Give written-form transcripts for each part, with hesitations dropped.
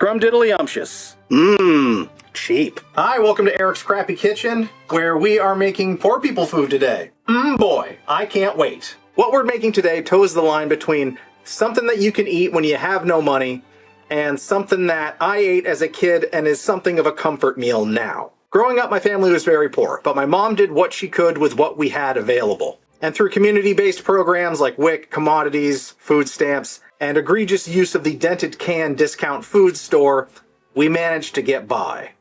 Scrumdiddlyumptious. Mmm, cheap. Hi, welcome to Eric's Crappy Kitchen, where we are making poor people food today. Boy, I can't wait. What we're making today toes the line between something that you can eat when you have no money and something that I ate as a kid and is something of a comfort meal now. Growing up, my family was very poor, but my mom did what she could with what we had available. And through community-based programs like WIC, commodities, food stamps, and egregious use of the dented can discount food store, we managed to get by.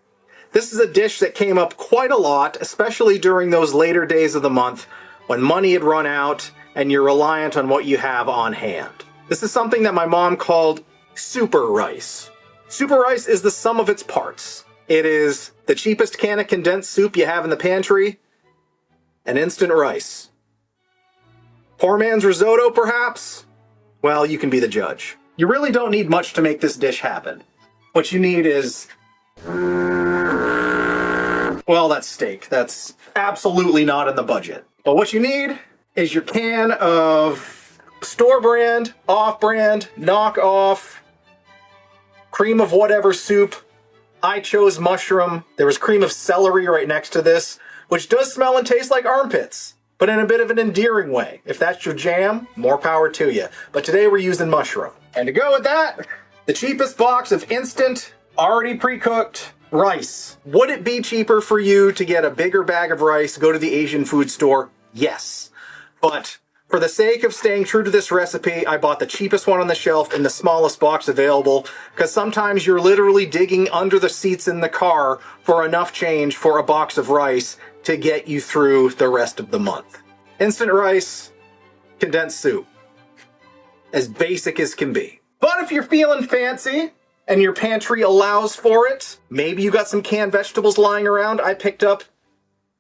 This is a dish that came up quite a lot, especially during those later days of the month when money had run out and you're reliant on what you have on hand. This is something that my mom called SOUPER rice. SOUPER rice is the sum of its parts. It is the cheapest can of condensed soup you have in the pantry, and instant rice. Poor man's risotto, perhaps? Well, you can be the judge. You really don't need much to make this dish happen. What you need is... well, that's steak. That's absolutely not in the budget. But what you need is your can of store brand, off-brand, knock-off, cream of whatever soup. I chose mushroom. There was cream of celery right next to this, which does smell and taste like armpits, but in a bit of an endearing way. If that's your jam, more power to you. But today we're using mushroom. And to go with that, the cheapest box of instant, already pre-cooked rice. Would it be cheaper for you to get a bigger bag of rice, go to the Asian food store? Yes. But for the sake of staying true to this recipe, I bought the cheapest one on the shelf in the smallest box available, because sometimes you're literally digging under the seats in the car for enough change for a box of rice to get you through the rest of the month. Instant rice, condensed soup. As basic as can be. But if you're feeling fancy and your pantry allows for it, maybe you got some canned vegetables lying around. I picked up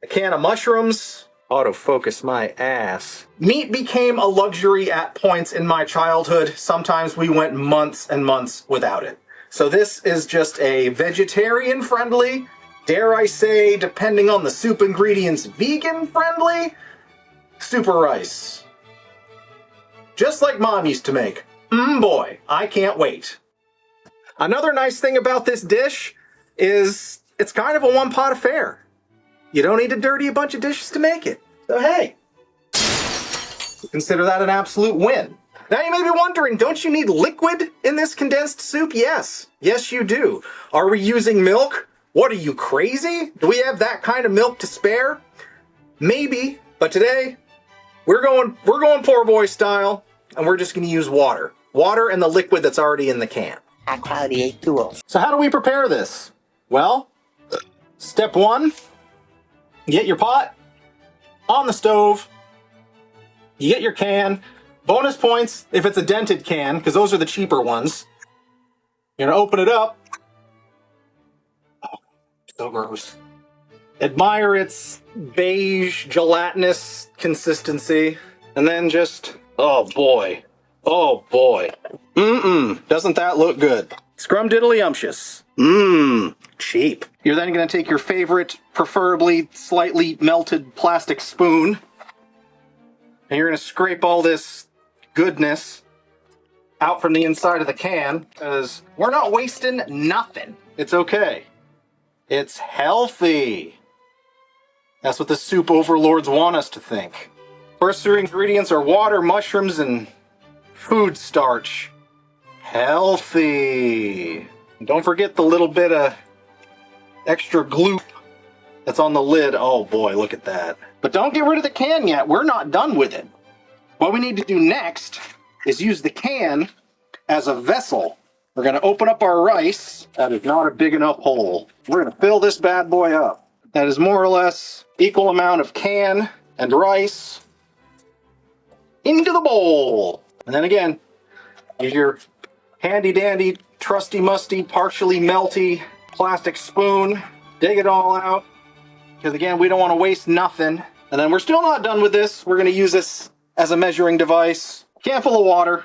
a can of mushrooms. Autofocus my ass. Meat became a luxury at points in my childhood. Sometimes we went months and months without it. So this is just a vegetarian-friendly, dare I say, depending on the soup ingredients, vegan-friendly SOUPER rice. Just like Mom used to make. Boy, I can't wait. Another nice thing about this dish is it's kind of a one-pot affair. You don't need to dirty a bunch of dishes to make it. So hey, consider that an absolute win. Now you may be wondering, don't you need liquid in this condensed soup? Yes. Yes, you do. Are we using milk? What are you, crazy? Do we have that kind of milk to spare? Maybe, but today we're going poor boy style, and we're just going to use water. Water and the liquid that's already in the can. High quality A2O. So how do we prepare this? Well, step one, get your pot on the stove. You get your can. Bonus points if it's a dented can, because those are the cheaper ones. You're going to open it up. Oh, so gross. Admire its beige, gelatinous consistency. And then just, oh boy. Oh boy. Doesn't that look good? Scrumdiddlyumptious. Cheap. You're then going to take your favorite, preferably slightly melted plastic spoon, and you're going to scrape all this goodness out from the inside of the can, because we're not wasting nothing. It's okay. It's healthy. That's what the soup overlords want us to think. First three ingredients are water, mushrooms, and food starch. Healthy. And don't forget the little bit of extra gloop that's on the lid. Oh boy, look at that. But don't get rid of the can yet. We're not done with it. What we need to do next is use the can as a vessel. We're going to open up our rice. That is not a big enough hole. We're going to fill this bad boy up. That is more or less equal amount of can and rice into the bowl. And then again, use your handy dandy, trusty musty, partially melty plastic spoon. Dig it all out. Because again, we don't want to waste nothing. And then we're still not done with this. We're going to use this as a measuring device. Can full of water.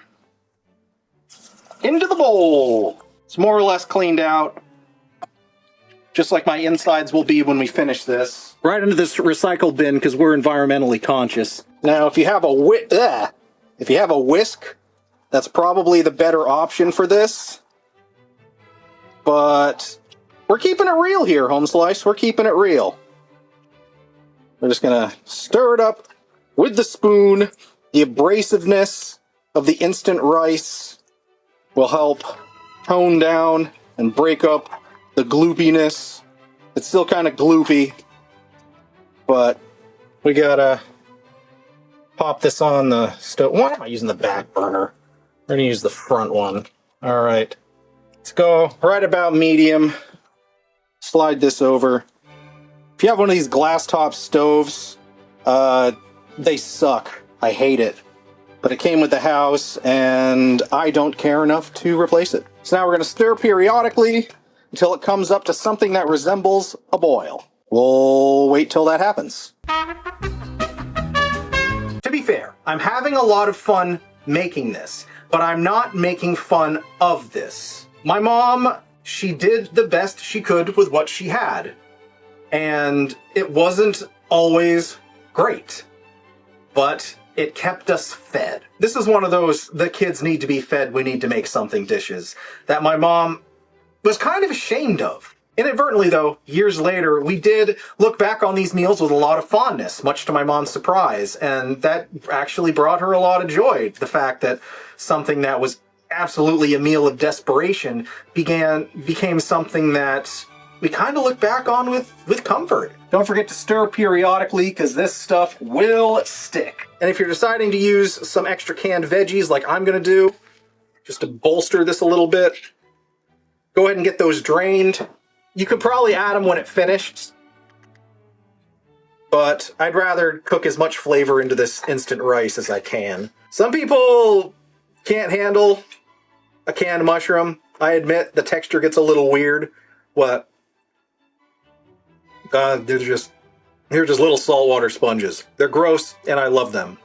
Into the bowl. It's more or less cleaned out. Just like my insides will be when we finish this. Right into this recycle bin because we're environmentally conscious. Now, if you have a whisk, that's probably the better option for this. But we're keeping it real here, Home Slice. We're keeping it real. We're just gonna stir it up with the spoon. The abrasiveness of the instant rice will help tone down and break up the gloopiness. It's still kind of gloopy, but we gotta pop this on the stove. Why am I using the back burner? We're gonna use the front one. All right, let's go right about medium. Slide this over. If you have one of these glass top stoves, they suck. I hate it. But it came with the house, and I don't care enough to replace it. So now we're going to stir periodically until it comes up to something that resembles a boil. We'll wait till that happens. To be fair, I'm having a lot of fun making this, but I'm not making fun of this. My mom, she did the best she could with what she had. And it wasn't always great, but it kept us fed. This is one of those, the kids need to be fed, we need to make something dishes that my mom was kind of ashamed of. Inadvertently though, years later, we did look back on these meals with a lot of fondness, much to my mom's surprise, and that actually brought her a lot of joy. The fact that something that was absolutely a meal of desperation became something that we kind of look back on with comfort. Don't forget to stir periodically because this stuff will stick. And if you're deciding to use some extra canned veggies like I'm gonna do, just to bolster this a little bit, go ahead and get those drained. You could probably add them when it finished, but I'd rather cook as much flavor into this instant rice as I can. Some people can't handle a canned mushroom. I admit the texture gets a little weird. What? They're just little saltwater sponges. They're gross, and I love them.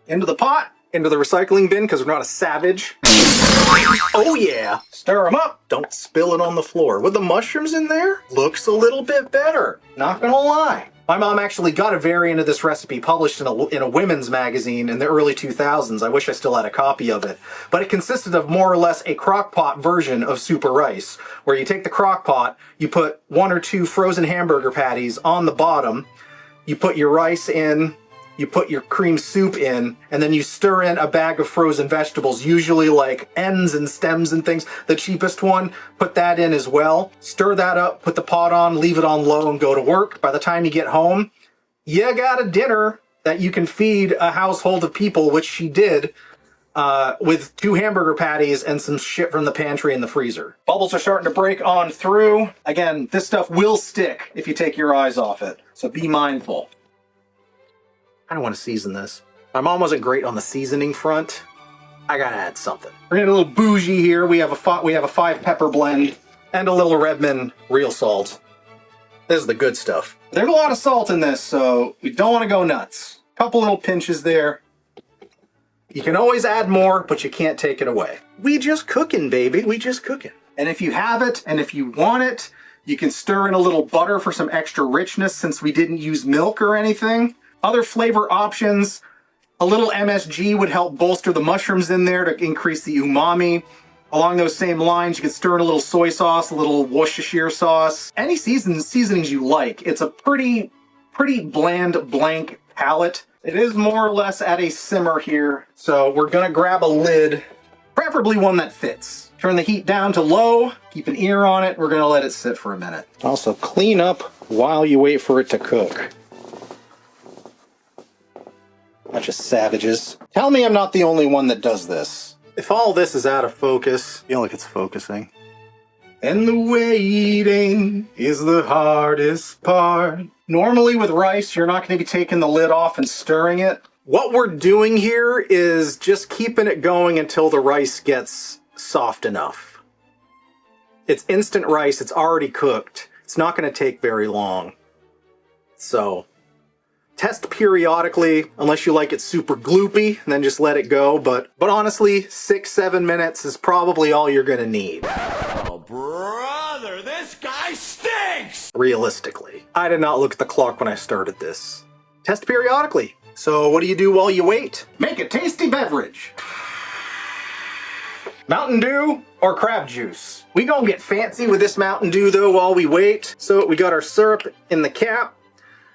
Into the pot, into the recycling bin, because we're not a savage. Oh yeah! Stir them up. Don't spill it on the floor. With the mushrooms in there, looks a little bit better. Not gonna lie. My mom actually got a variant of this recipe published in a women's magazine in the early 2000s. I wish I still had a copy of it. But it consisted of more or less a crock pot version of super rice, where you take the crock pot, you put 1 or 2 frozen hamburger patties on the bottom, you put your rice in, you put your cream soup in, and then you stir in a bag of frozen vegetables, usually like ends and stems and things. The cheapest one, put that in as well. Stir that up, put the pot on, leave it on low and go to work. By the time you get home, you got a dinner that you can feed a household of people, which she did, with 2 hamburger patties and some shit from the pantry in the freezer. Bubbles are starting to break on through. Again, this stuff will stick if you take your eyes off it, so be mindful. I don't want to season this. My mom wasn't great on the seasoning front. I gotta add something. We're getting a little bougie here. We have a 5 pepper blend and a little Redmond real salt. This is the good stuff. There's a lot of salt in this, so we don't want to go nuts. Couple little pinches there. You can always add more, but you can't take it away. We just cooking, baby. We just cooking. And if you have it, and if you want it, you can stir in a little butter for some extra richness since we didn't use milk or anything. Other flavor options, a little MSG would help bolster the mushrooms in there to increase the umami. Along those same lines, you can stir in a little soy sauce, a little Worcestershire sauce. Any seasonings you like. It's a pretty bland, blank palate. It is more or less at a simmer here, so we're gonna grab a lid, preferably one that fits. Turn the heat down to low, keep an ear on it, we're gonna let it sit for a minute. Also, clean up while you wait for it to cook. Bunch of savages. Tell me I'm not the only one that does this. If all this is out of focus, feel like it's focusing. And the waiting is the hardest part. Normally with rice, you're not going to be taking the lid off and stirring it. What we're doing here is just keeping it going until the rice gets soft enough. It's instant rice, it's already cooked. It's not going to take very long. So test periodically, unless you like it super gloopy, and then just let it go. But honestly, 6-7 minutes is probably all you're gonna need. Oh, brother, this guy stinks! Realistically. I did not look at the clock when I started this. Test periodically. So what do you do while you wait? Make a tasty beverage. Mountain Dew or crab juice? We gonna get fancy with this Mountain Dew though while we wait. So we got our syrup in the cap,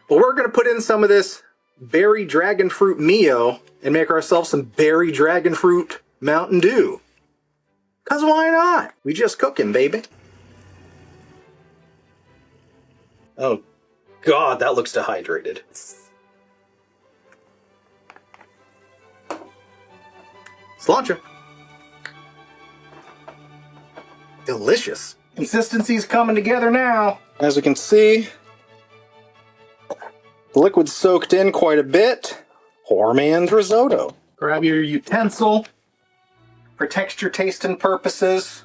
but we're gonna put in some of this berry dragon fruit Mio and make ourselves some berry dragon fruit Mountain Dew. Cause why not? We just cooking, baby. Oh God, that looks dehydrated. Cilantro. Delicious. Consistency's coming together now. As we can see, the liquid's soaked in quite a bit. Poor man's risotto. Grab your utensil for texture, taste, and purposes.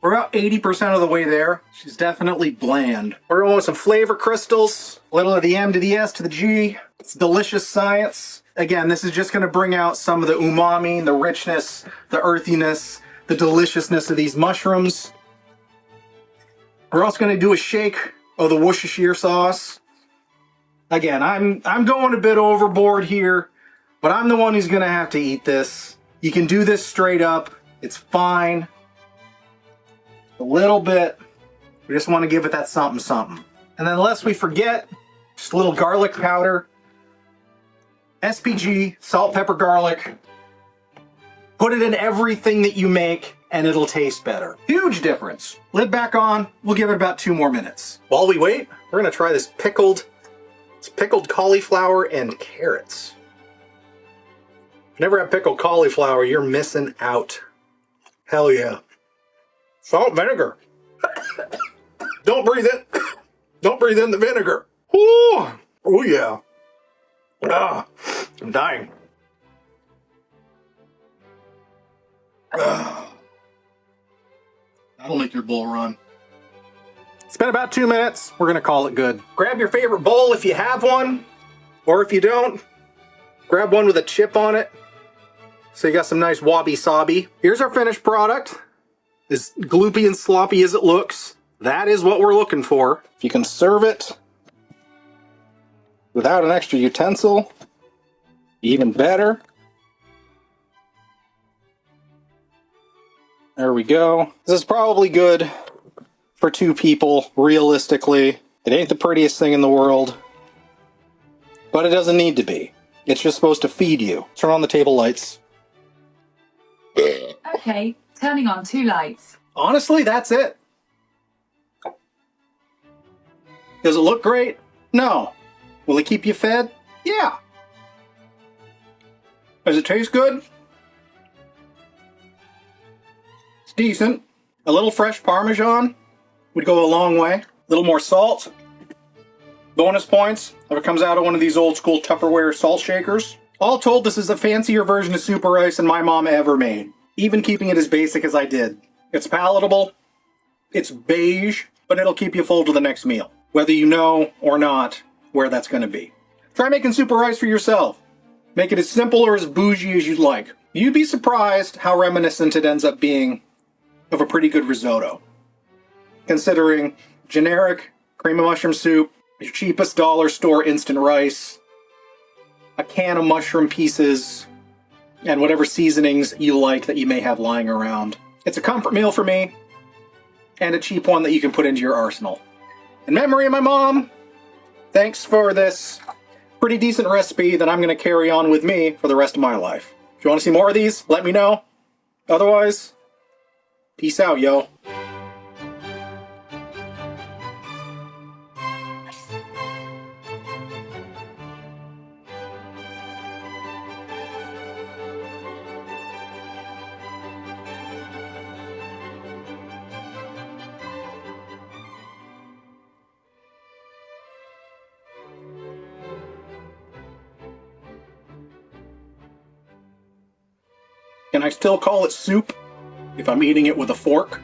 We're about 80% of the way there. She's definitely bland. We're going with some flavor crystals, a little of the M to the S to the G. It's delicious science. Again, this is just going to bring out some of the umami, the richness, the earthiness, the deliciousness of these mushrooms. We're also going to do a shake of the Worcestershire sauce. Again, I'm going a bit overboard here, but I'm the one who's going to have to eat this. You can do this straight up. It's fine. A little bit. We just want to give it that something something. And then lest we forget, just a little garlic powder. SPG, salt, pepper, garlic. Put it in everything that you make and it'll taste better. Huge difference. Lid back on. We'll give it about 2 more minutes. While we wait, we're going to try this pickled cauliflower and carrots. If you never had pickled cauliflower, you're missing out. Hell yeah. Salt, vinegar. Don't breathe in. Don't breathe in the vinegar. Ooh. Oh yeah. Ah, I'm dying. Ah. That'll make your bowl run. It's been about 2 minutes. We're gonna call it good. Grab your favorite bowl if you have one, or if you don't, grab one with a chip on it. So you got some nice wabi-sabi. Here's our finished product. As gloopy and sloppy as it looks, that is what we're looking for. If you can serve it without an extra utensil, even better. There we go. This is probably good for 2 people, realistically. It ain't the prettiest thing in the world, but it doesn't need to be. It's just supposed to feed you. Turn on the table lights. Okay, turning on 2 lights. Honestly, that's it. Does it look great? No. Will it keep you fed? Yeah. Does it taste good? It's decent. A little fresh Parmesan would go a long way. A little more salt. Bonus points if it comes out of one of these old school Tupperware salt shakers. All told, this is a fancier version of super rice than my mom ever made. Even keeping it as basic as I did. It's palatable, it's beige, but it'll keep you full to the next meal. Whether you know or not where that's going to be. Try making super rice for yourself. Make it as simple or as bougie as you'd like. You'd be surprised how reminiscent it ends up being of a pretty good risotto. Considering generic cream of mushroom soup, your cheapest dollar store instant rice, a can of mushroom pieces, and whatever seasonings you like that you may have lying around. It's a comfort meal for me, and a cheap one that you can put into your arsenal. In memory of my mom, thanks for this pretty decent recipe that I'm going to carry on with me for the rest of my life. If you want to see more of these, let me know. Otherwise, peace out, yo. Can I still call it soup if I'm eating it with a fork?